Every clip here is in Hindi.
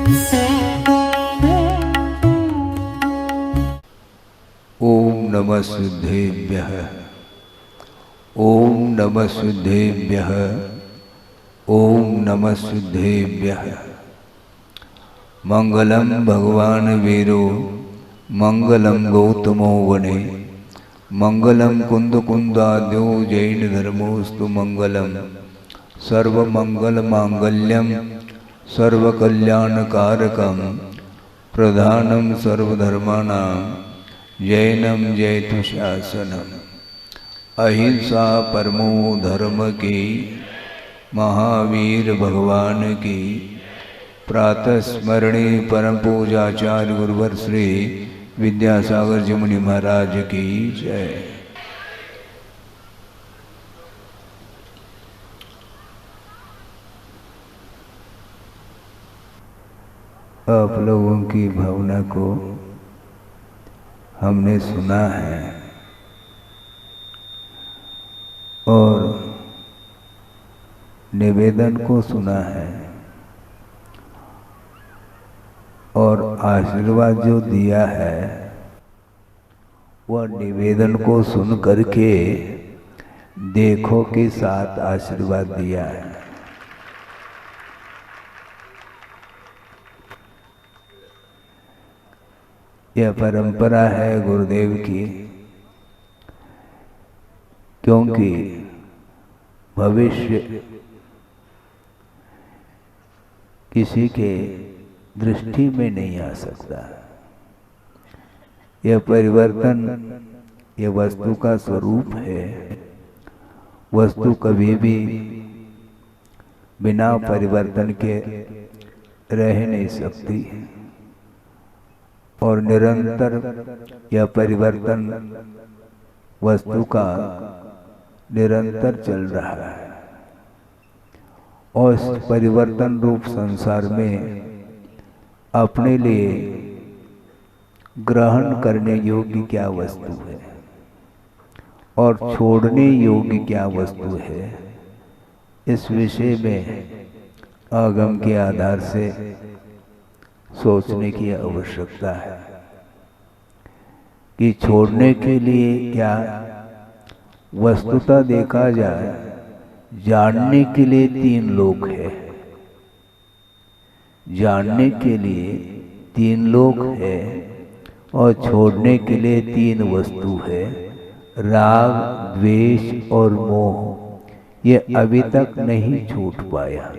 ओम नमः सिद्धेभ्यः। ओम नमः सिद्धेभ्यः। ओम नमः सिद्धेभ्यः। मंगलम भगवान वीरो मंगलम गौतमो वने मंगलम कुंद कुंदाद्यो जैन धर्मोस्तु मंगलम सर्वमंगल मांगल्यम सर्वकल्याणकारकम प्रधानम सर्वधर्माणां जैनम जयतु शासनम। अहिंसा परमो धर्म की महावीर भगवान की प्रातः स्मरणी परम पूजाचार्य गुरुवर श्री विद्यासागर जी मुनि महाराज की जय। आप लोगों की भावना को हमने सुना है और निवेदन को सुना है और आशीर्वाद जो दिया है वह निवेदन को सुन करके देखो के साथ आशीर्वाद दिया है। यह परंपरा है गुरुदेव की, क्योंकि भविष्य किसी के दृष्टि में नहीं आ सकता। यह परिवर्तन यह वस्तु का स्वरूप है। वस्तु कभी भी बिना परिवर्तन के रह नहीं सकती और निरंतर यह परिवर्तन वस्तु का निरंतर चल रहा है और इस परिवर्तन रूप संसार में अपने लिए ग्रहण करने योग्य क्या वस्तु है और छोड़ने योग्य क्या वस्तु है, इस विषय में आगम के आधार से सोचने की आवश्यकता है कि छोड़ने के लिए क्या वस्तुतः देखा जाए, जानने के लिए तीन लोग हैं। जानने के लिए तीन लोग हैं और छोड़ने के लिए तीन वस्तु है, राग, द्वेष और मोह। ये अभी तक नहीं छूट पाया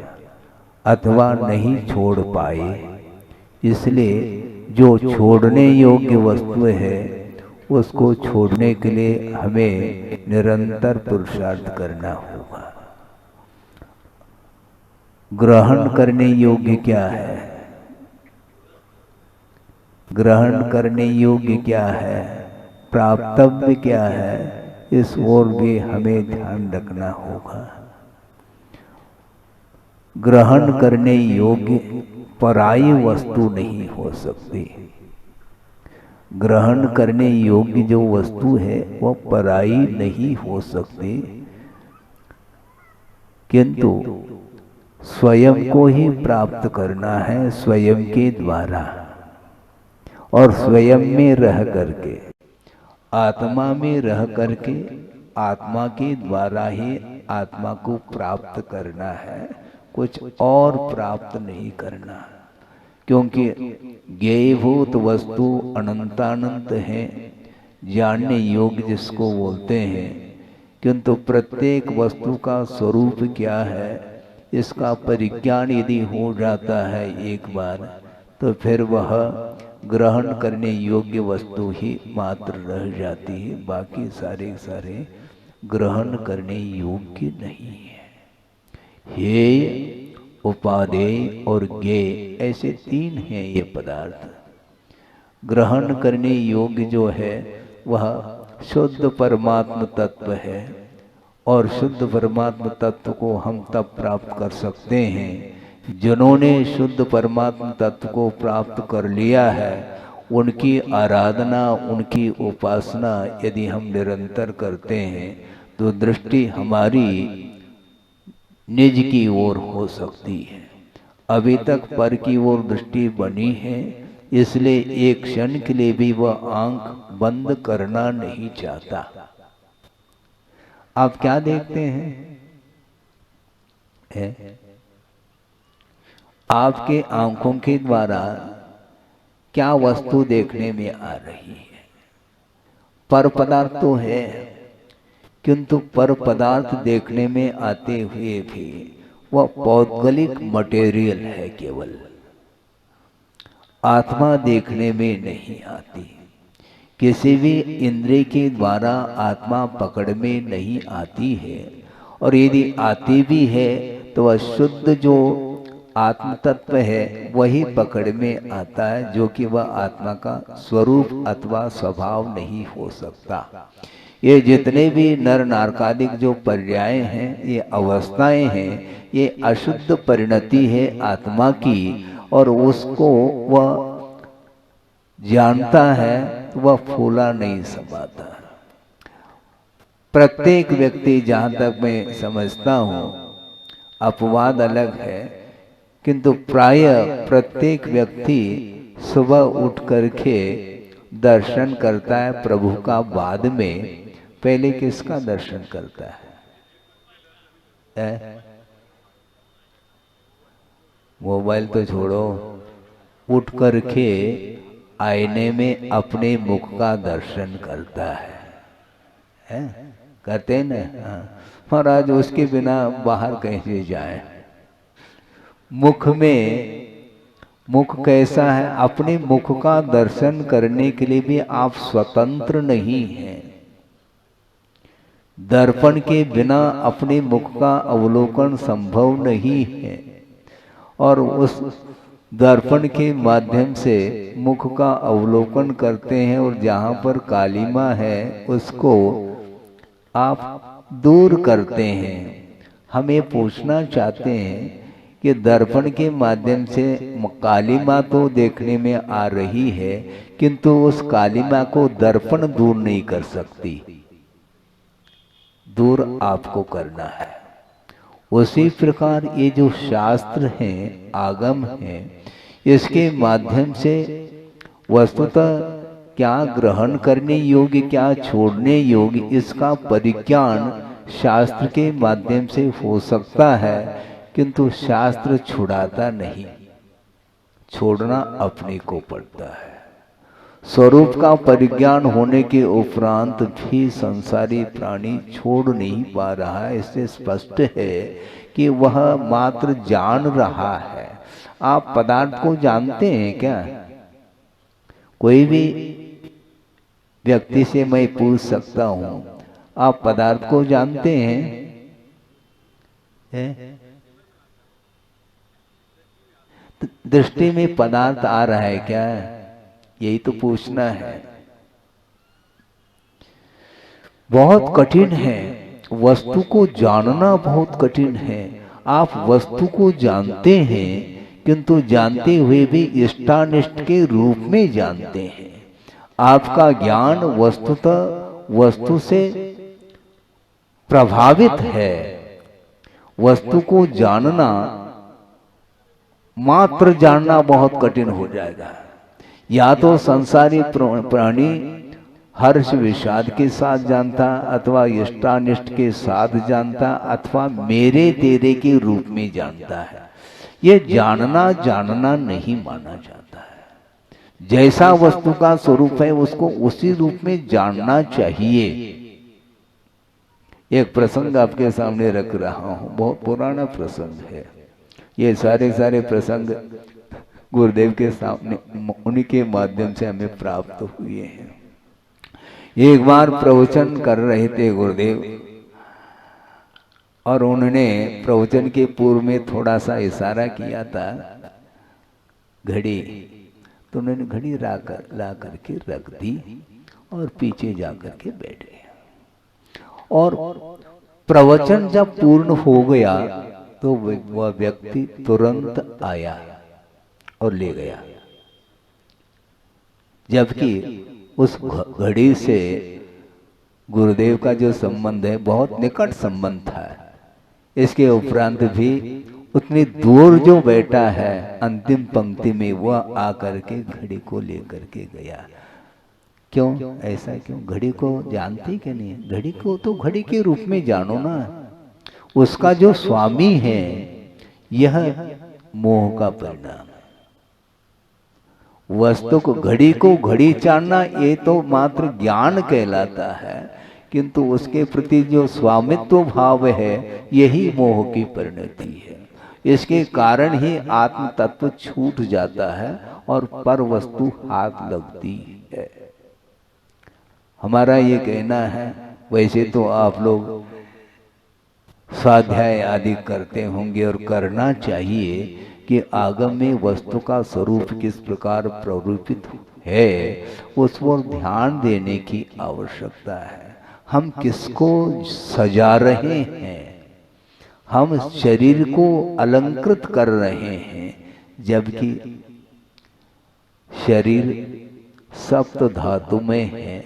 अथवा नहीं छोड़ पाए। इसलिए जो छोड़ने योग्य वस्तु है उसको छोड़ने के लिए हमें निरंतर पुरुषार्थ करना होगा। ग्रहण करने योग्य क्या है? ग्रहण करने योग्य क्या है? प्राप्तव्य क्या है? इस ओर भी हमें ध्यान रखना होगा। ग्रहण करने योग्य पराई वस्तु नहीं हो सकती। ग्रहण करने योग्य जो वस्तु है वह पराई नहीं हो सकती, किंतु स्वयं को ही प्राप्त करना है स्वयं के द्वारा और स्वयं में रह करके, आत्मा में रह करके, आत्मा के द्वारा ही आत्मा को प्राप्त करना है, कुछ और प्राप्त नहीं करना। क्योंकि ज्ञेयभूत वस्तु अनंतानंत है, जानने योग्य जिसको बोलते हैं, किंतु प्रत्येक वस्तु का स्वरूप क्या है इसका परिज्ञान यदि हो जाता है एक बार, तो फिर वह ग्रहण करने योग्य वस्तु ही मात्र रह जाती है, बाकी सारे ग्रहण करने योग्य नहीं है। हेय, उपादेय और ज्ञेय ऐसे तीन हैं ये पदार्थ। ग्रहण करने योग्य जो है वह शुद्ध परमात्म तत्व है और शुद्ध परमात्म तत्व को हम तब प्राप्त कर सकते हैं जिन्होंने शुद्ध परमात्म तत्व को प्राप्त कर लिया है। उनकी आराधना, उनकी उपासना यदि हम निरंतर करते हैं तो दृष्टि हमारी निज की ओर हो सकती है। अभी तक पर की ओर दृष्टि बनी है, इसलिए एक क्षण के लिए भी वह आंख बंद करना नहीं चाहता। आप क्या देखते हैं? आपके आंखों के द्वारा क्या वस्तु देखने में आ रही है? पर पदार्थ तो है, किंतु पर पदार्थ देखने में आते हुए भी वह पौद्गलिक मटेरियल है, केवल आत्मा देखने में नहीं आती। किसी भी इंद्रिय के द्वारा आत्मा पकड़ में नहीं आती है, और यदि आती भी है तो वह शुद्ध जो आत्म तत्व है वही पकड़ में आता है, जो कि वह आत्मा का स्वरूप अथवा स्वभाव नहीं हो सकता। ये जितने भी नर नारकादिक जो पर्याय हैं, ये अवस्थाएं हैं, ये अशुद्ध परिणति है आत्मा की, और उसको वह जानता है तो वह फूला नहीं समाता। प्रत्येक व्यक्ति, जहां तक मैं समझता हूं, अपवाद अलग है, किंतु प्राय प्रत्येक व्यक्ति सुबह उठ करके दर्शन करता है प्रभु का। बाद में पहले किसका दर्शन करता है? मोबाइल तो छोड़ो, उठ करके आईने में अपने मुख का दर्शन करता है? करते न? महाराज, उसके बिना बाहर कैसे जाए? मुख कैसा है? अपने मुख का दर्शन करने के लिए भी आप स्वतंत्र नहीं हैं। दर्पण के बिना अपने मुख का अवलोकन संभव नहीं है, और उस दर्पण के माध्यम से मुख का अवलोकन करते हैं, और जहां पर कालिमा है उसको आप दूर करते हैं। हमें पूछना चाहते हैं कि दर्पण के माध्यम से कालिमा तो देखने में आ रही है, किंतु उस कालिमा को दर्पण दूर नहीं कर सकती। दूर आपको करना है। उसी प्रकार ये जो शास्त्र हैं, आगम हैं, इसके माध्यम से वस्तुतः क्या ग्रहण करने योग्य, क्या छोड़ने योग्य, इसका परिज्ञान शास्त्र के माध्यम से हो सकता है, किंतु शास्त्र छुड़ाता नहीं। छोड़ना अपने को पड़ता है। स्वरूप का परिज्ञान होने के उपरांत भी संसारी प्राणी छोड़ नहीं पा रहा है। इससे स्पष्ट है कि वह मात्र जान रहा है। आप पदार्थ को जानते हैं क्या? कोई भी व्यक्ति से मैं पूछ सकता हूं, आप पदार्थ को जानते हैं? दृष्टि में पदार्थ आ रहा है क्या? यही तो पूछना है। बहुत कठिन है, वस्तु को जानना बहुत कठिन है। आप वस्तु को जानते हैं, किंतु जानते हुए भी इष्टानिष्ट के रूप में जानते हैं। आपका ज्ञान वस्तुतः वस्तु से प्रभावित है। वस्तु को जानना, मात्र जानना बहुत कठिन हो जाएगा। या तो संसारी प्राणी हर्ष विषाद के साथ जानता, अथवा इष्टानिष्ट के साथ जानता, अथवा मेरे तेरे के रूप में जानता है। ये जानना नहीं माना जाता है। जैसा वस्तु का स्वरूप है उसको उसी रूप में जानना चाहिए। एक प्रसंग आपके सामने रख रहा हूं, बहुत पुराना प्रसंग है। ये सारे प्रसंग गुरुदेव के सामने, उन्हीं के माध्यम से हमें प्राप्त हुए हैं। एक बार प्रवचन कर रहे थे गुरुदेव, और उन्होंने प्रवचन के पूर्व में थोड़ा सा इशारा किया था घड़ी, तो उन्होंने घड़ी ला करके रख दी और पीछे जा करके बैठ गए। और प्रवचन जब पूर्ण हो गया तो वह व्यक्ति तुरंत आया और ले गया, जबकि उस घड़ी से गुरुदेव का जो संबंध है बहुत निकट संबंध था। इसके उपरांत भी उतनी दूर जो बैठा है अंतिम पंक्ति में, वह आकर के घड़ी को लेकर के गया। क्यों ऐसा क्यों? घड़ी को जानती कि नहीं? घड़ी को तो घड़ी के रूप में जानो ना। उसका जो स्वामी है यह मोह का परिणाम है। वस्तु को घड़ी जानना ये तो मात्र ज्ञान कहलाता है, किंतु उसके प्रति जो स्वामित्व भाव है यही मोह की परिणति है। इसके कारण ही आत्म तत्व छूट जाता है और पर वस्तु हाथ लगती है। हमारा ये कहना है, वैसे तो आप लोग स्वाध्याय आदि करते होंगे और करना चाहिए, कि आगम में वस्तु का स्वरूप किस प्रकार प्ररूपित है उस पर ध्यान देने की आवश्यकता है। हम किसको सजा रहे हैं? हम शरीर को अलंकृत कर रहे हैं, जबकि शरीर सप्त धातु में है।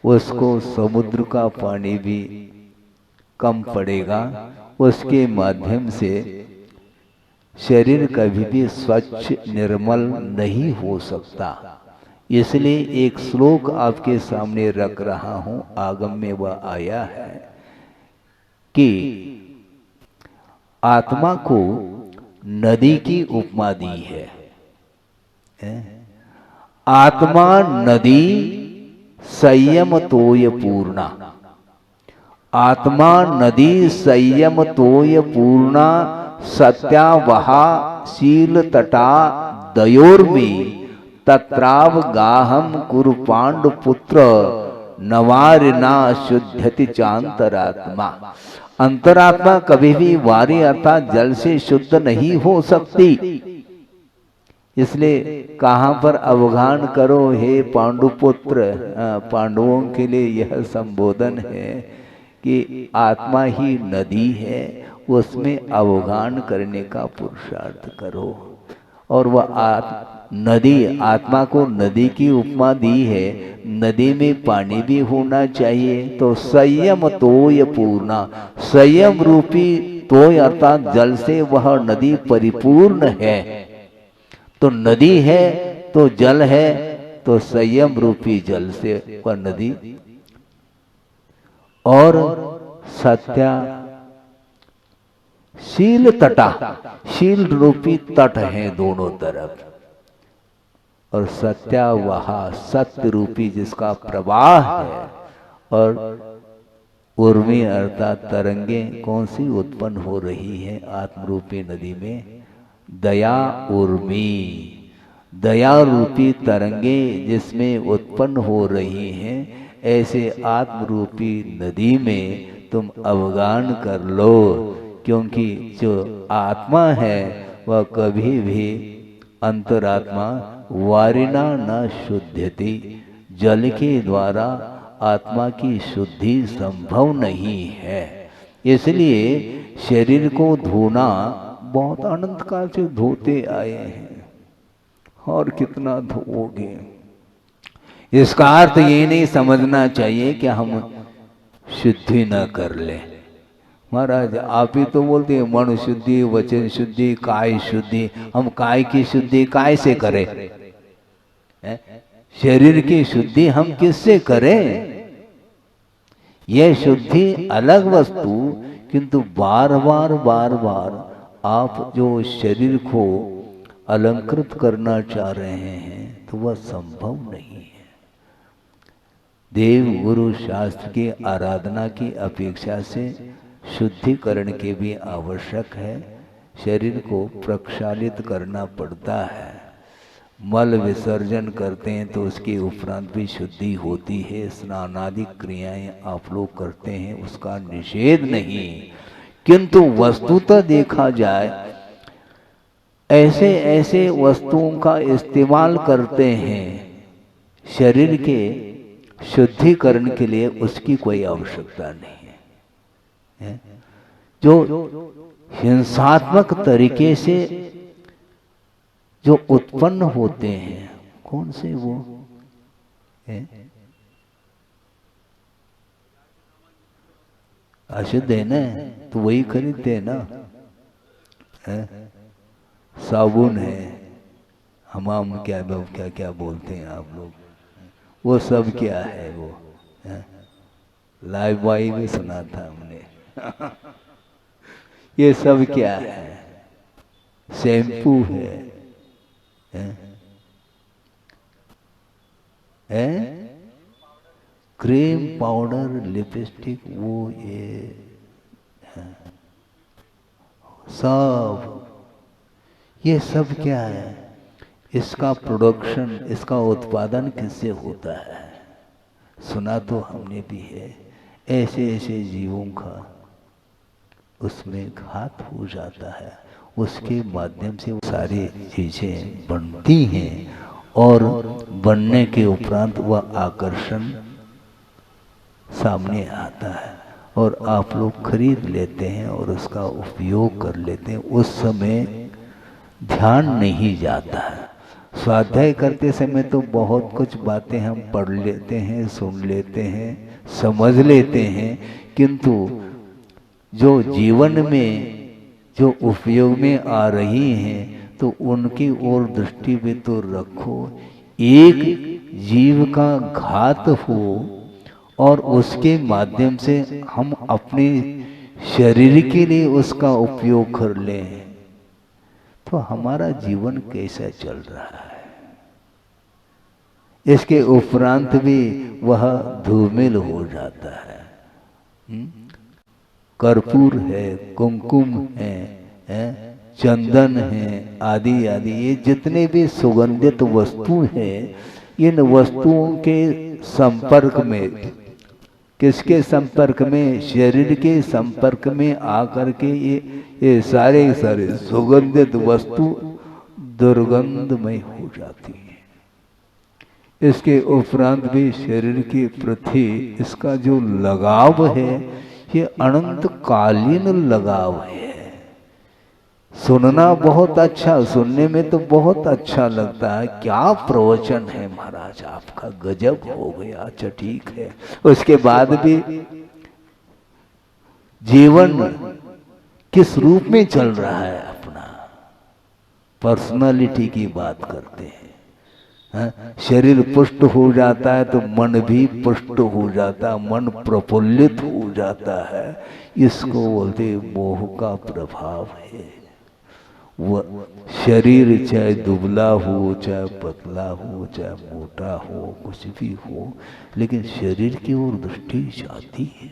उसको समुद्र का पानी भी कम पड़ेगा, उसके माध्यम से शरीर कभी भी स्वच्छ निर्मल नहीं हो सकता। इसलिए एक श्लोक आपके सामने रख रहा हूं, आगम में वह आया है कि आत्मा को नदी की उपमा दी है। आत्मा नदी संयम तोय पूर्णा। आत्मा नदी संयम तोय पूर्णा, सत्यावहा शील तटा दयोर्मी, तत्राव गाहम कुरु पांडुपुत्र, नवारिना शुद्धति चांतरात्मा। अंतरात्मा कभी भी वारी अर्थात जल से शुद्ध नहीं हो सकती। इसलिए कहां पर अवगान करो हे पांडुपुत्र, पांडवों के लिए यह संबोधन है कि आत्मा ही नदी है, उसमें अवगान करने का पुरुषार्थ करो। और वह नदी, आत्मा को नदी की उपमा दी है। नदी में पानी भी होना चाहिए, तो संयम तोय पूर्णा, संयम रूपी तोय अर्थात जल से वह नदी परिपूर्ण है। तो नदी है तो जल है, तो संयम रूपी जल से वह नदी, और सत्या शील तटा, शील रूपी तट है दोनों तरफ, और सत्यावहा सत्य रूपी जिसका प्रवाह है, और उर्मी अर्थात तरंगे कौन सी उत्पन्न हो रही है आत्मरूपी नदी में? दया उर्मी, दया रूपी तरंगे जिसमें उत्पन्न हो रही हैं, ऐसे आत्मरूपी नदी में तुम अवगान कर लो। क्योंकि जो आत्मा है वह कभी भी अंतरात्मा वारिना न शुद्धति, जल के द्वारा आत्मा की शुद्धि संभव नहीं है। इसलिए शरीर को धोना बहुत अनंत काल से धोते आए हैं, और कितना धोओगे? इसका अर्थ ये नहीं समझना चाहिए कि हम शुद्धि न कर ले। महाराज आप ही तो बोलते हैं मन शुद्धि, वचन शुद्धि, काय शुद्धि। हम काय की शुद्धि काय से करें? शरीर की शुद्धि हम किससे करें? यह शुद्धि अलग वस्तु, किंतु बार बार आप जो शरीर को अलंकृत करना चाह रहे हैं, तो वह संभव नहीं है। देव गुरु शास्त्र की आराधना की अपेक्षा से शुद्धिकरण के भी आवश्यक है। शरीर को प्रक्षालित करना पड़ता है। मल विसर्जन करते हैं तो उसके उपरांत भी शुद्धि होती है। स्नान आदि क्रियाएं आप लोग करते हैं, उसका निषेध नहीं, किंतु वस्तुतः देखा जाए ऐसे ऐसे वस्तुओं का इस्तेमाल करते हैं शरीर के शुद्धिकरण के लिए, उसकी कोई आवश्यकता नहीं है। जो हिंसात्मक तरीके से जो उत्पन्न होते हैं, कौन से वो है? अशुद्ध है ना, तो वही खरीदते हैं ना। साबुन है, हमाम क्या क्या क्या बोलते हैं आप लोग, वो सब क्या है वो? लाइफ बॉय में सुना था हमने। ये सब क्या है? शैम्पू है, क्रीम, पाउडर, लिपस्टिक, वो ये सब, ये सब क्या है? इसका प्रोडक्शन, इसका उत्पादन किससे होता है? सुना तो हमने भी है। ऐसे ऐसे जीवों का उसमें घात हो जाता है, उसके माध्यम से वो सारी चीजें बनती हैं और बनने के उपरांत वह आकर्षण सामने आता है और आप लोग खरीद लेते हैं और उसका उपयोग कर लेते हैं। उस समय ध्यान नहीं जाता है। स्वाध्याय करते समय तो बहुत कुछ बातें हम पढ़ लेते हैं, सुन लेते हैं, समझ लेते हैं, किंतु जो जीवन में जो उपयोग में आ रही हैं तो उनकी ओर दृष्टि भी तो रखो। एक जीव का घात हो और उसके माध्यम से हम अपने शरीर के लिए उसका उपयोग कर लें तो हमारा जीवन कैसा चल रहा है? इसके उपरांत भी वह धूमिल हो जाता है। कर्पूर है, कुमकुम है, चंदन है, आदि आदि, ये जितने भी सुगंधित वस्तु हैं, इन वस्तुओं के संपर्क में, किसके संपर्क में? शरीर के संपर्क में आकर के ये सारे सारे सुगंधित वस्तु दुर्गंधमय हो जाती है। इसके उपरांत भी शरीर के प्रति इसका जो लगाव है ये अनंत कालीन लगाव है। सुनना बहुत अच्छा, सुनने में तो बहुत अच्छा लगता है, क्या प्रवचन है महाराज आपका, गजब हो गया, अच्छा ठीक है। उसके बाद भी जीवन किस रूप में चल रहा है अपना, पर्सनालिटी की बात करते हैं। शरीर पुष्ट हो जाता है तो मन भी पुष्ट हो जाता है, मन प्रफुल्लित हो जाता है। इसको बोलते मोह का प्रभाव है। वह शरीर चाहे दुबला हो, चाहे पतला हो, चाहे मोटा हो, कुछ भी हो, लेकिन शरीर की ओर दृष्टि जाती है।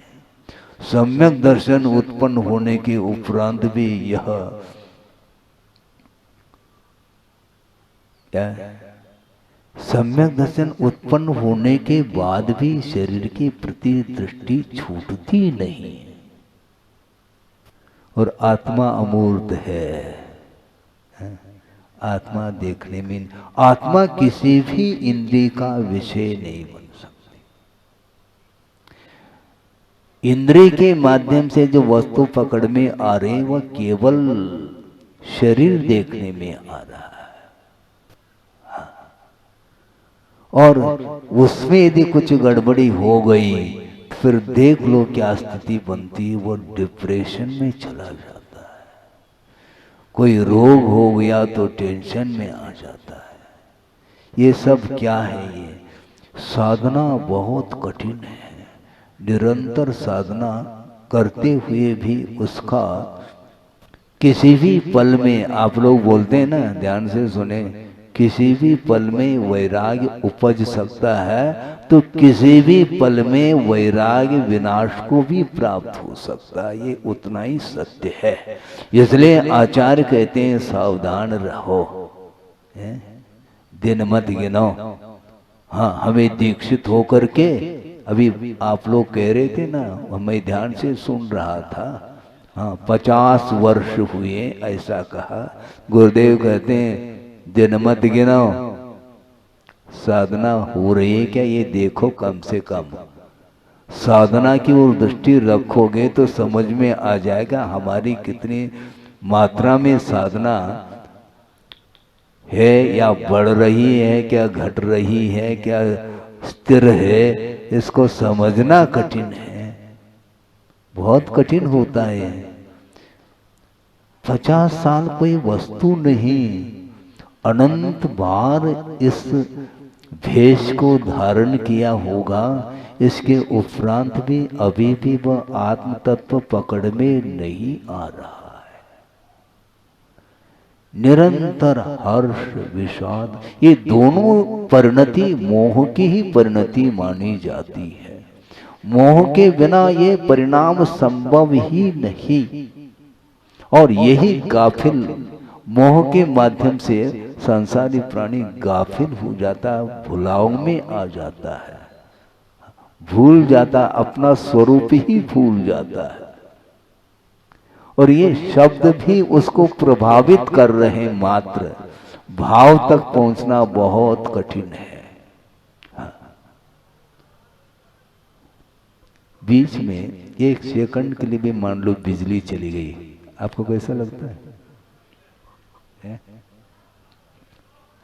सम्यक दर्शन उत्पन्न होने के उपरांत भी यह क्या, सम्यक दर्शन उत्पन्न होने के बाद भी शरीर के प्रति दृष्टि छूटती नहीं और आत्मा अमूर्त है। आत्मा देखने में, आत्मा किसी भी इंद्रिय का विषय नहीं बन सकती। इंद्रिय के माध्यम से जो वस्तु पकड़ में आ रही वह केवल शरीर देखने में आ रहा है, और उसमें यदि कुछ गड़बड़ी हो गई फिर देख लो क्या स्थिति बनती है, वो डिप्रेशन में चला जाता है। कोई रोग हो गया तो टेंशन में आ जाता है। ये सब क्या है? ये साधना बहुत कठिन है। निरंतर साधना करते हुए भी उसका किसी भी पल में, आप लोग बोलते हैं ना, ध्यान से सुने, किसी भी पल में वैराग्य उपज सकता है तो किसी भी पल में वैराग्य विनाश को भी प्राप्त हो सकता है। ये उतना ही सत्य है। इसलिए आचार्य कहते हैं सावधान रहो, दिन मत गिनो। हाँ, हमें दीक्षित होकर के, अभी आप लोग कह रहे थे ना, मैं ध्यान से सुन रहा था, हाँ 50 वर्ष हुए ऐसा कहा। गुरुदेव कहते हैं दिन मत गिनो, साधना हो रही है क्या ये देखो। कम से कम साधना की ओर दृष्टि रखोगे तो समझ में आ जाएगा हमारी कितनी मात्रा में साधना है, या बढ़ रही है, क्या घट रही है, क्या स्थिर है। इसको समझना कठिन है, बहुत कठिन होता है। 50 साल कोई वस्तु नहीं, अनंत बार इस भेष को धारण किया होगा, इसके उपरांत भी अभी भी वह आत्म तत्व पकड़ में नहीं आ रहा है। निरंतर हर्ष विषाद, ये दोनों परिणति मोह की ही परिणति मानी जाती है। मोह के बिना ये परिणाम संभव ही नहीं, और यही गाफिल, मोह के माध्यम से संसारी प्राणी गाफिल हो जाता है, भुलाव में आ जाता है, भूल जाता, अपना स्वरूप ही भूल जाता है। और ये शब्द भी उसको प्रभावित कर रहे हैं, मात्र भाव तक पहुंचना बहुत कठिन है। बीच में 1 सेकंड के लिए भी मान लो बिजली चली गई, आपको कैसा लगता है?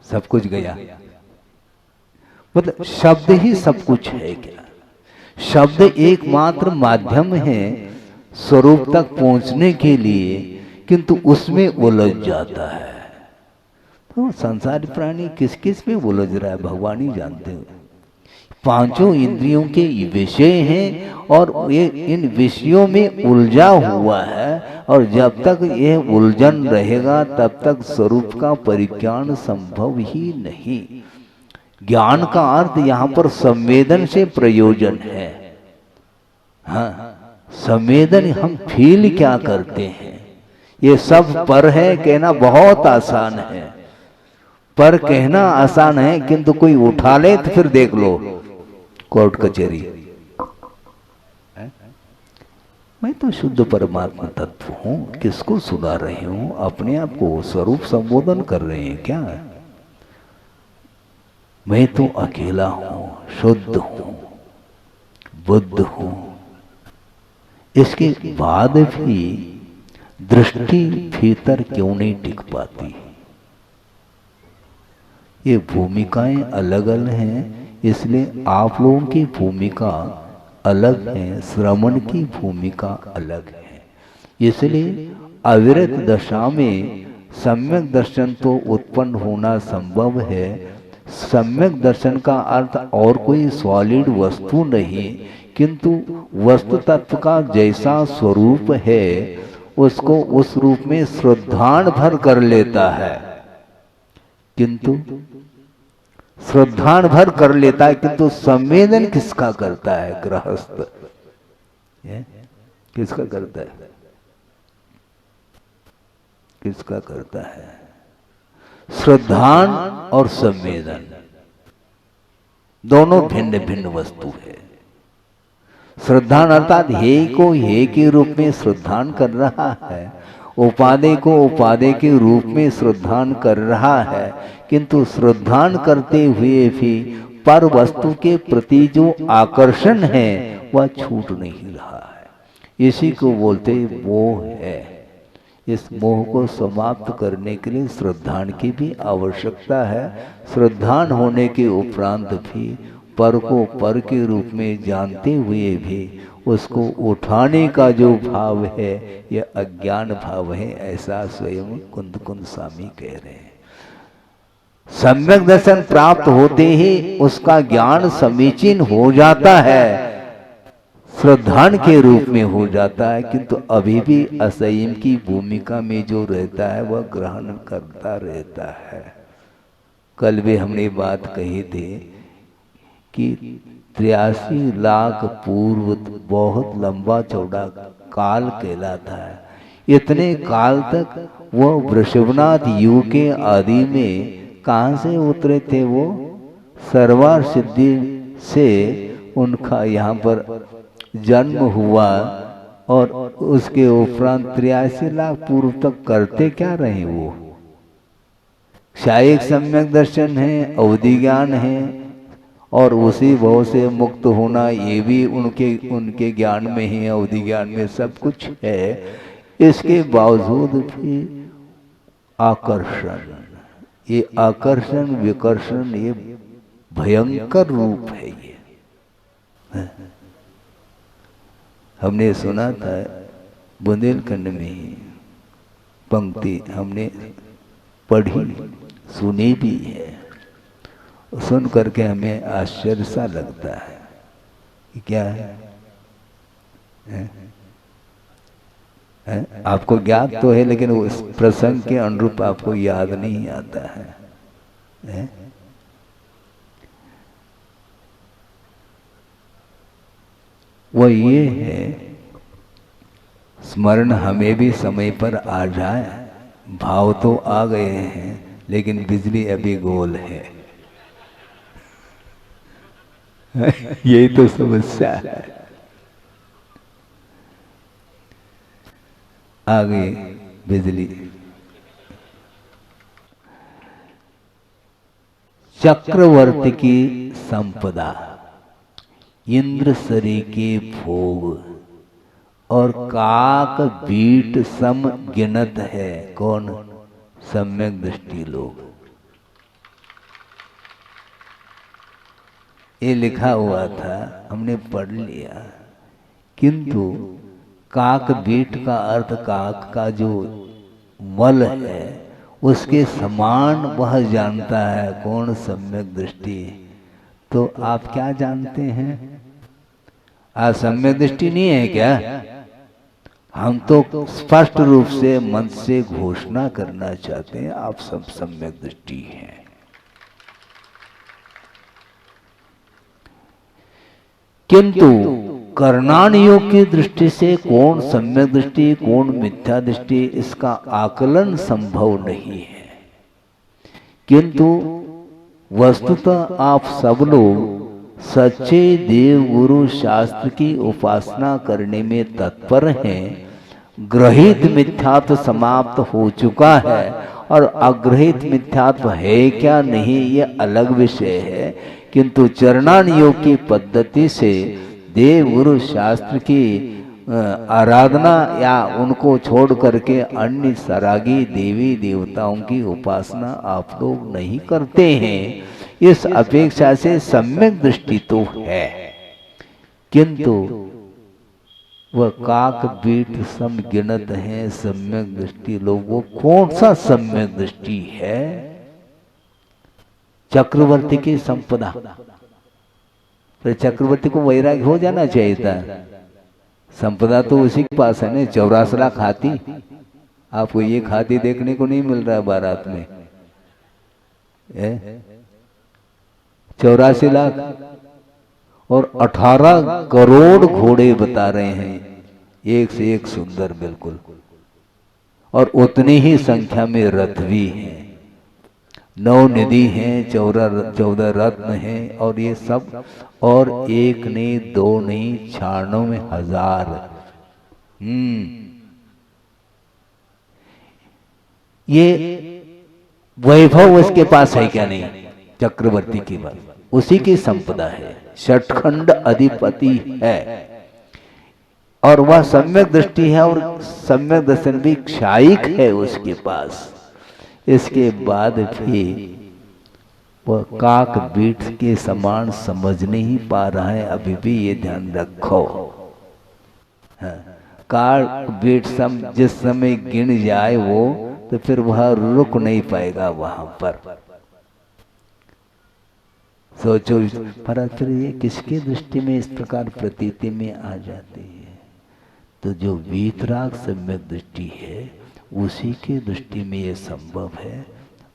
सब कुछ गया, मतलब शब्द ही सब कुछ है क्या? शब्द एकमात्र माध्यम है स्वरूप तक पहुंचने के लिए, किंतु उसमें उलझ जाता है। तो संसारी प्राणी किस किस में उलझ रहा है भगवान ही जानते हो। पांचों इंद्रियों के विषय हैं और ये इन विषयों में उलझा हुआ है, और जब तक यह उलझन रहेगा तब तक स्वरूप का परिज्ञान संभव ही नहीं। ज्ञान का अर्थ यहाँ पर संवेदन से प्रयोजन है। हाँ, संवेदन हम फील क्या करते हैं, ये सब पर है कहना बहुत आसान है, पर कहना आसान है, किंतु कोई उठा ले तो फिर देख लो कोर्ट कचहरी। मैं तो शुद्ध परमात्मा तत्व हूं, किसको सुना रहे हूं? अपने आप को स्वरूप संबोधन कर रहे हैं क्या? मैं तो अकेला हूं, शुद्ध हूं, बुद्ध हूं। इसके बाद भी दृष्टि भीतर क्यों नहीं टिक पाती? ये भूमिकाएं अलग अलग हैं, इसलिए आप लोगों की भूमिका अलग है, श्रवण की भूमिका अलग है। इसलिए अविरत दशा में सम्यक दर्शन तो उत्पन्न होना संभव है। सम्यक दर्शन का अर्थ और कोई सॉलिड वस्तु नहीं, किंतु वस्तु तत्व का जैसा स्वरूप है उसको उस रूप में श्रद्धान भर कर लेता है, किंतु श्रद्धान भर कर लेता है, किंतु संवेदन किसका करता है? गृहस्थ किसका करता है? किसका करता है? श्रद्धान और संवेदन दोनों भिन्न भिन्न वस्तु है। श्रद्धान अर्थात हे को हे के रूप में श्रद्धान कर रहा है, उपादेय को उपादेय के रूप में श्रद्धान कर रहा है, किंतु श्रद्धान करते हुए भी पर वस्तु के प्रति जो आकर्षण है वह छूट नहीं रहा है। इसी को बोलते मोह है। इस मोह को समाप्त करने के लिए श्रद्धान की भी आवश्यकता है। श्रद्धान होने के उपरांत भी पर को पर के रूप में जानते हुए भी उसको उठाने का जो भाव है यह अज्ञान भाव है, ऐसा स्वयं कुंद कुंद स्वामी कह रहे हैं। सम्यक दर्शन प्राप्त होते ही उसका ज्ञान समीचीन हो जाता है, श्रद्धान के रूप में हो जाता है, किंतु अभी भी असंयम की भूमिका में जो रहता है वह ग्रहण करता रहता है। कल भी हमने बात कही थी कि 83 लाख पूर्व बहुत लंबा चौड़ा काल कहलाता है। इतने काल तक वह वृषभनाथ युग के आदि में कहाँ से उतरे थे? वो सर्वार सिद्धि से उनका यहाँ पर जन्म हुआ, और उसके उपरांत 83 लाख पूर्व तक करते क्या रहे? वो शायद सम्यक दर्शन है, अवधि ज्ञान है, और उसी भाव से मुक्त होना ये भी उनके ज्ञान में ही, अवधि ज्ञान में सब कुछ है। इसके बावजूद भी आकर्षण, ये आकर्षण विकर्षण ये भयंकर रूप है। ये हमने सुना था बुंदेलखंड में ही पंक्ति हमने पढ़ी सुनी भी है, सुन करके हमें आश्चर्य सा लगता है कि क्या है? आपको ज्ञात तो है लेकिन उस प्रसंग के अनुरूप आपको याद नहीं आता है? वो ये है, स्मरण हमें भी समय पर आ जाए, भाव तो आ गए हैं लेकिन बिजली अभी गोल है। यही तो समस्या है। आ गई बिजली। चक्रवर्ती की संपदा, इंद्र सरी के भोग और काक बीट सम गिनत है। कौन? सम्यक दृष्टि लोग। ये लिखा हुआ था, हमने पढ़ लिया, किंतु काक बीट का अर्थ काक का जो मल है उसके समान वह जानता है। कौन? सम्यक दृष्टि। तो आप क्या जानते हैं? आज सम्यक दृष्टि नहीं है क्या? हम तो स्पष्ट रूप से मन से घोषणा करना चाहते हैं, आप सब सम्यक दृष्टि हैं। किंतु कर्णानियों की दृष्टि से कौन सम्यक दृष्टि कौन मिथ्या दृष्टि, इसका आकलन संभव नहीं है। किंतु वस्तुतः आप सब लोग सच्चे देव गुरु शास्त्र की उपासना करने में तत्पर हैं। ग्रहित मिथ्यात्व समाप्त हो चुका है और अग्रहित मिथ्यात्व है क्या नहीं ये अलग विषय है। किंतु चरणान योग की पद्धति से देव गुरु शास्त्र की आराधना या उनको छोड़ करके अन्य सरागी देवी देवताओं की उपासना आप लोग नहीं करते हैं। इस अपेक्षा से सम्यक दृष्टि तो है, किंतु वह काक बीट सम गिनत है। सम्यक दृष्टि लोग, वो कौन सा सम्यक दृष्टि है? चक्रवर्ती की संपदा। फिर चक्रवर्ती को वैराग्य हो जाना चाहिए था। संपदा तो उसी के पास है ना, 84 लाख हाथी। आपको ये हाथी देखने को नहीं मिल रहा है बारात में। 84 लाख और 18 करोड़ घोड़े बता रहे हैं, एक से एक सुंदर बिल्कुल, और उतनी ही संख्या में रथ भी हैं। 9 निधि हैं, 14 रत्न हैं, और ये सब, और एक नहीं दो नहीं 96 में 1000। ये वैभव उसके पास है क्या? नहीं, चक्रवर्ती के पास उसी की संपदा है, षटखंड अधिपति है, और वह सम्यक दृष्टि है और सम्यक दर्शन भी क्षायिक है उसके पास। इसके बाद भी वह काक बीट के समान समझ नहीं पा रहा है। अभी भी ये ध्यान रखो, काक बीट सम जिस समय गिन जाए वो, तो फिर वह रुक नहीं पाएगा वहां पर। सोचो, पर फिर ये किसकी दृष्टि में इस प्रकार प्रतीति में आ जाती है? तो जो वीतराग सम्यक दृष्टि है उसी की दृष्टि में ये संभव है,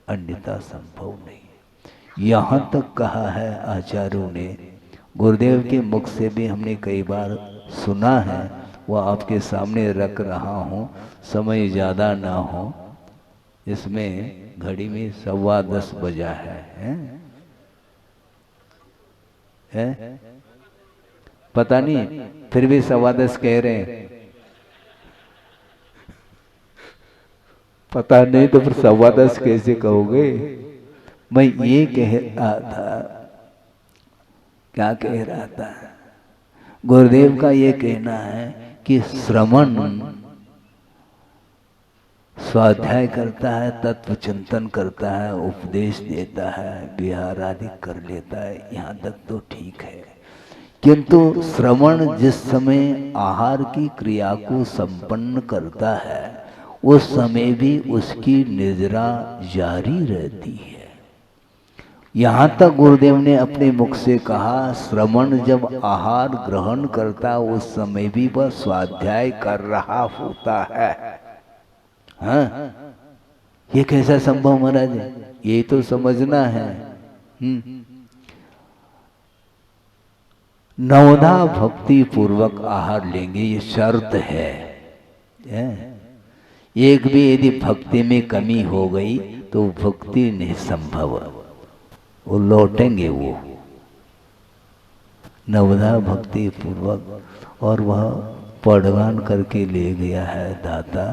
अन्यथा संभव नहीं। यहाँ तक कहा है आचार्यों ने, गुरुदेव के मुख से भी हमने कई बार सुना है, वह आपके सामने रख रहा हूँ। समय ज़्यादा ना हो, इसमें घड़ी में 10:15 बजा है? पता नहीं, फिर भी 10:15 कह रहे हैं। पता नहीं तो फिर 10:15 कैसे कहोगे? मैं ये कह रहा था, क्या कह रहा था? गुरुदेव का ये कहना है कि श्रवण स्वाध्याय करता है, तत्व चिंतन करता है, उपदेश देता है, विहार आदि कर लेता है, यहाँ तक तो ठीक है। किंतु श्रवण जिस समय आहार की क्रिया को संपन्न करता है उस समय भी उसकी निद्रा जारी रहती है। यहाँ तक गुरुदेव ने अपने मुख से कहा, श्रवण जब आहार ग्रहण करता उस समय भी वह स्वाध्याय कर रहा होता है। हाँ, ये कैसा संभव महाराज? ये तो समझना है। नवधा भक्ति पूर्वक आहार लेंगे, ये शर्त है। एक भी यदि भक्ति में कमी हो गई तो भक्ति नहीं संभव, वो लौटेंगे वो नवधा भक्ति पूर्वक। और वह पढ़वान करके ले गया है दाता,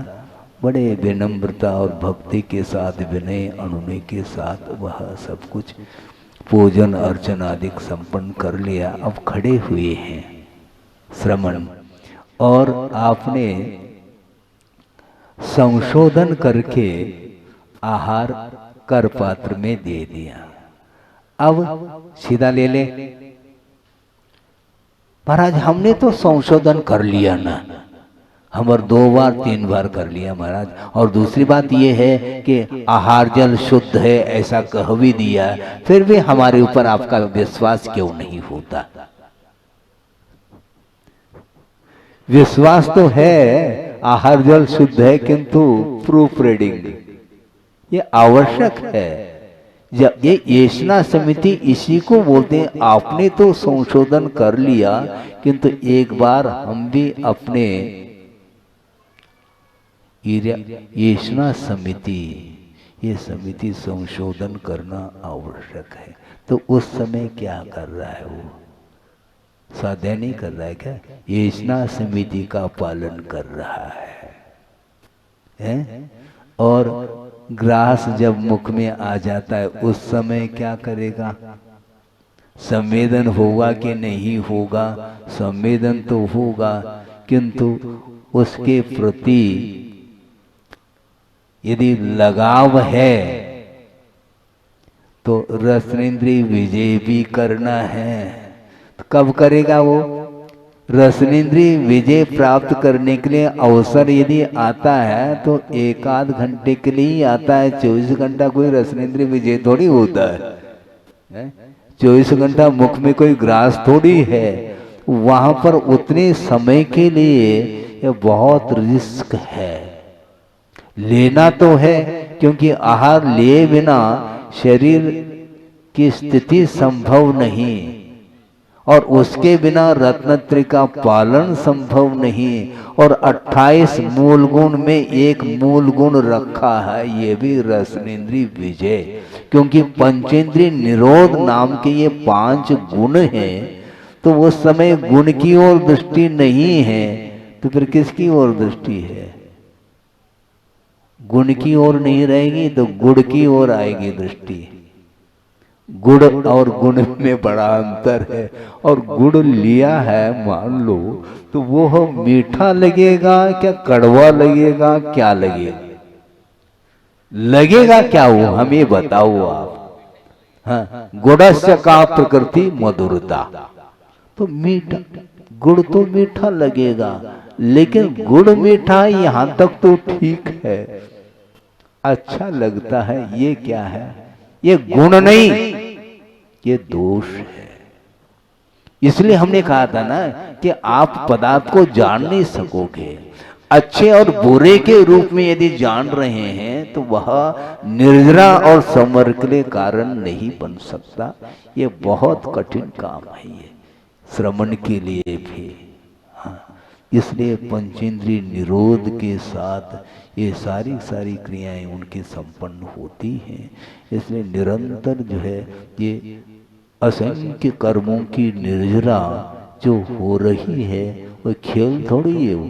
बड़े विनम्रता और भक्ति के साथ, विनय अनुनय के साथ वह सब कुछ पूजन अर्चन आदि संपन्न कर लिया। अब खड़े हुए हैं श्रमण, और आपने संशोधन करके आहार कर पात्र में दे दिया। अब सीधा ले ले। महाराज हमने तो संशोधन कर लिया ना, हमारे 2 बार 3 बार कर लिया महाराज। और दूसरी बात यह है कि आहार जल शुद्ध है ऐसा कह भी दिया, फिर भी हमारे ऊपर आपका विश्वास क्यों नहीं होता? विश्वास तो है, आहार जल शुद्ध है, किंतु प्रूफ रीडिंग ये आवश्यक है। जब ये येषणा समिति इसी को बोलते हैं। आपने तो संशोधन कर लिया, किंतु एक बार हम भी अपने येषणा समिति, ये समिति संशोधन करना आवश्यक है। तो उस समय क्या कर रहा है वो? स्वाध्याय नहीं कर रहा है क्या? येषणा समिति का पालन कर रहा है? और ग्रास जब मुख में आ जाता है उस समय क्या करेगा? संवेदन होगा कि नहीं होगा? संवेदन तो होगा, किंतु उसके प्रति यदि लगाव है तो रसनेन्द्रिय विजय भी करना है। तो कब करेगा वो? रसनेन्द्रिय विजय प्राप्त करने के लिए अवसर यदि आता है तो 1-8 घंटे के लिए ही आता है। 24 घंटा कोई रसनेन्द्रिय विजय थोड़ी होता है। 24 घंटा मुख में कोई ग्रास थोड़ी है। वहां पर उतने समय के लिए ये बहुत रिस्क है। लेना तो है, क्योंकि आहार लिए बिना शरीर की स्थिति संभव नहीं, और उसके बिना रत्नत्रय का पालन संभव नहीं। और 28 मूल गुण में एक मूल गुण रखा है, ये भी रसनेन्द्रिय विजय। क्योंकि पंचेंद्रिय निरोध नाम के ये 5 गुण हैं, तो उस समय गुण की ओर दृष्टि नहीं है, तो फिर किसकी ओर दृष्टि है? गुण की ओर नहीं रहेगी तो गुड़ की ओर आएगी दृष्टि। गुड़ और गुण में बड़ा अंतर है। और गुड़ लिया है मान लो, तो वो मीठा लगेगा क्या कड़वा लगेगा, क्या लगेगा? लगेगा क्या वो हमें बताओ आप। हाँ, गुड़स्य का प्रकृति मधुरता, तो मीठा, गुड़ तो मीठा लगेगा, लेकिन गुड़ मीठा यहां तक तो ठीक है, अच्छा लगता है। ये क्या है? ये गुण नहीं, ये दोष है। इसलिए हमने कहा था ना कि आप पदार्थ को जान नहीं सकोगे। अच्छे और बुरे के रूप में यदि जान रहे हैं तो वह निर्जरा और समर के लिए कारण नहीं बन सकता। ये बहुत कठिन काम है ये श्रवण के लिए भी। हाँ, इसलिए पंचेंद्रिय निरोध के साथ ये सारी क्रियाएं उनकी संपन्न होती हैं। इसलिए निरंतर जो है ये असंख्य कर्मों की निर्जरा जो हो रही है वो खेल थोड़ी है, वो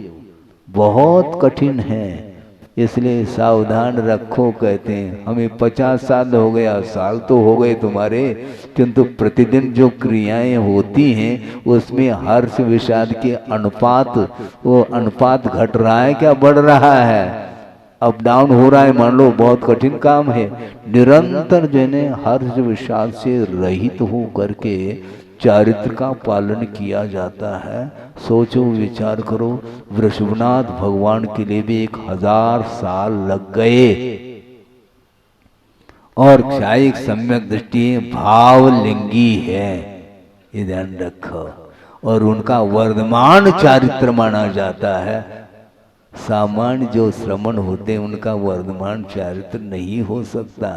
बहुत कठिन है। इसलिए सावधान रखो कहते हैं। हमें 50 साल हो गया, साल तो हो गए तुम्हारे, किंतु प्रतिदिन जो क्रियाएं होती हैं उसमें हर्ष विषाद के अनुपात, वो अनुपात घट रहा है क्या बढ़ रहा है? अप डाउन हो रहा है। मान लो बहुत कठिन काम है। निरंतर जो है हर्ष विषाद से रहित हो करके चारित्र का पालन किया जाता है। सोचो, विचार करो, वृषभनाथ भगवान के लिए भी 1000 साल लग गए। और क्षायिक सम्यक दृष्टि भावलिंगी है, ये ध्यान रखो। और उनका वर्धमान चारित्र माना जाता है। सामान्य जो श्रमण होते हैं उनका वर्धमान चारित्र नहीं हो सकता।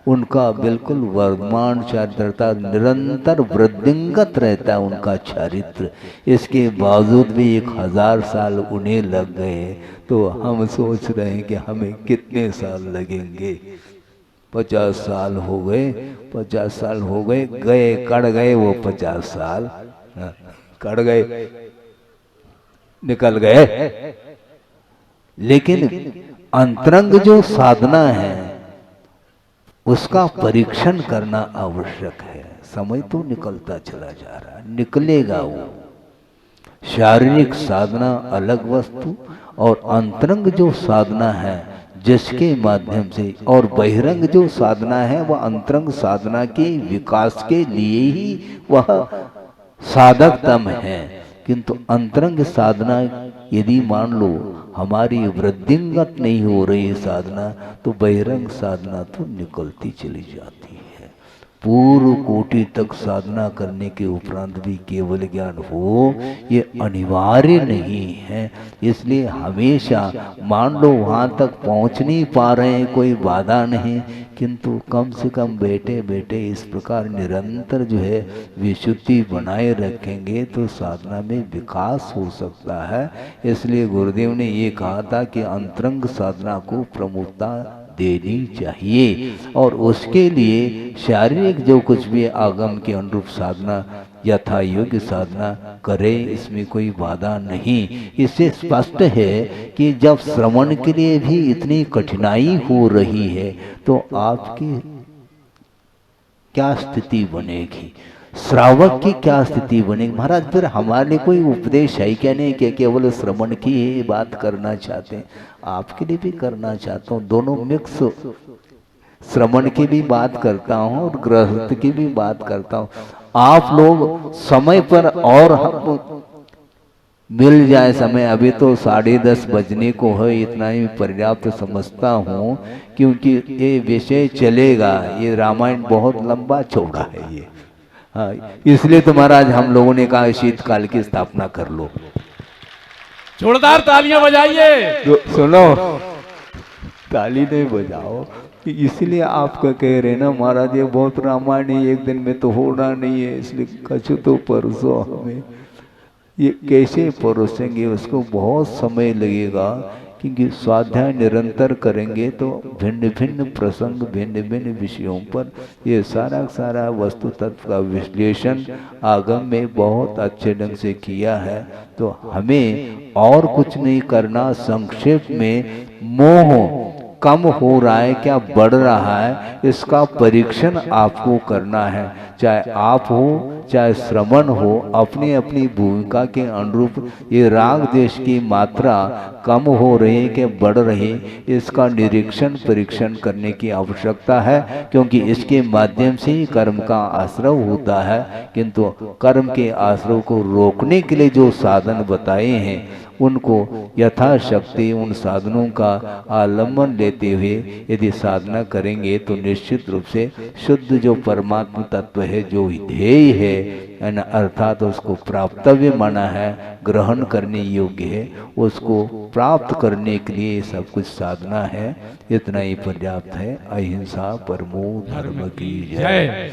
उनका बिल्कुल वर्धमान चारित्र निरंतर वृद्धिंगत रहता है उनका चारित्र। इसके बावजूद भी 1000 साल उन्हें लग गए। तो हम सोच रहे हैं कि हमें कितने साल लगेंगे। 50 साल हो गए, 50 साल हो गए, गए कट गए वो 50 साल, कट गए, निकल गए। लेकिन अंतरंग जो साधना है उसका परीक्षण करना आवश्यक है। समय तो निकलता चला जा रहा है, निकलेगा वो। शारीरिक साधना अलग वस्तु और अंतरंग जो साधना है जिसके माध्यम से, और बहिरंग जो साधना है वह अंतरंग साधना के विकास के लिए ही वह साधकतम है। किंतु अंतरंग साधना यदि मान लो हमारी वृद्धिंगत नहीं हो रही साधना, तो बहिरंग साधना तो निकलती चली जाती है। पूर्व कोटि तक साधना करने के उपरांत भी केवल ज्ञान हो ये अनिवार्य नहीं है। इसलिए हमेशा मान लो वहाँ तक पहुँच नहीं पा रहे हैं, कोई बाधा नहीं, किंतु कम से कम बैठे बैठे इस प्रकार निरंतर जो है विशुद्धि बनाए रखेंगे तो साधना में विकास हो सकता है। इसलिए गुरुदेव ने ये कहा था कि अंतरंग साधना को प्रमुखता देनी चाहिए और उसके लिए शारीरिक जो कुछ भी आगम के अनुरूप साधना यथा योग्य साधना करे, इसमें कोई बाधा नहीं। इससे स्पष्ट है कि जब श्रवण के लिए भी इतनी कठिनाई हो रही है तो आपकी क्या स्थिति बनेगी, श्रावक की क्या स्थिति बनेगी। महाराज फिर हमारे लिए कोई उपदेश है क्या? नहीं कि केवल श्रवण की ही बात करना चाहते हैं, आपके लिए भी करना चाहता हूँ। दोनों मिक्स, श्रवण की भी बात करता हूँ और गृहस्थ की भी बात करता हूँ। आप लोग समय पर और हम मिल जाए समय, अभी तो 10:30 बजने को है, इतना ही पर्याप्त समझता हूँ क्योंकि ये विषय चलेगा। ये रामायण बहुत लंबा चौड़ा है ये, हाँ, इसलिए तो महाराज हम लोगों ने कहा शीतकाल की स्थापना कर लो। जोरदार तालियां बजाइए। सुनो, ताली नहीं बजाओ, इसलिए आपका कह रहे ना महाराज ये बहुत रामायण है, एक दिन में तो होना नहीं है, इसलिए कछु तो परसों हमें। ये कैसे परोसेंगे, उसको बहुत समय लगेगा क्योंकि स्वाध्याय निरंतर करेंगे तो भिन्न भिन्न प्रसंग, भिन्न भिन्न विषयों पर ये सारा वस्तु तत्व का विश्लेषण आगम में बहुत अच्छे ढंग से किया है। तो हमें और कुछ नहीं करना, संक्षेप में मोह कम हो रहा है क्या बढ़ रहा है इसका परीक्षण आपको करना है। चाहे आप हो चाहे श्रवण हो, अपनी अपनी भूमिका के अनुरूप ये राग देश की मात्रा कम हो रही है कि बढ़ रही, इसका निरीक्षण परीक्षण करने की आवश्यकता है। क्योंकि इसके माध्यम से ही कर्म का आश्रव होता है, किंतु कर्म के आश्रव को रोकने के लिए जो साधन बताए हैं उनको यथाशक्ति उन साधनों का आलम्बन लेते हुए यदि साधना करेंगे तो निश्चित रूप से शुद्ध जो परमात्मा तत्व है, जो ध्येय है अर्थात उसको प्राप्तव्य माना है, ग्रहण करने योग्य है, उसको प्राप्त करने के लिए सब कुछ साधना है। इतना ही पर्याप्त है। अहिंसा परमो धर्म की जय।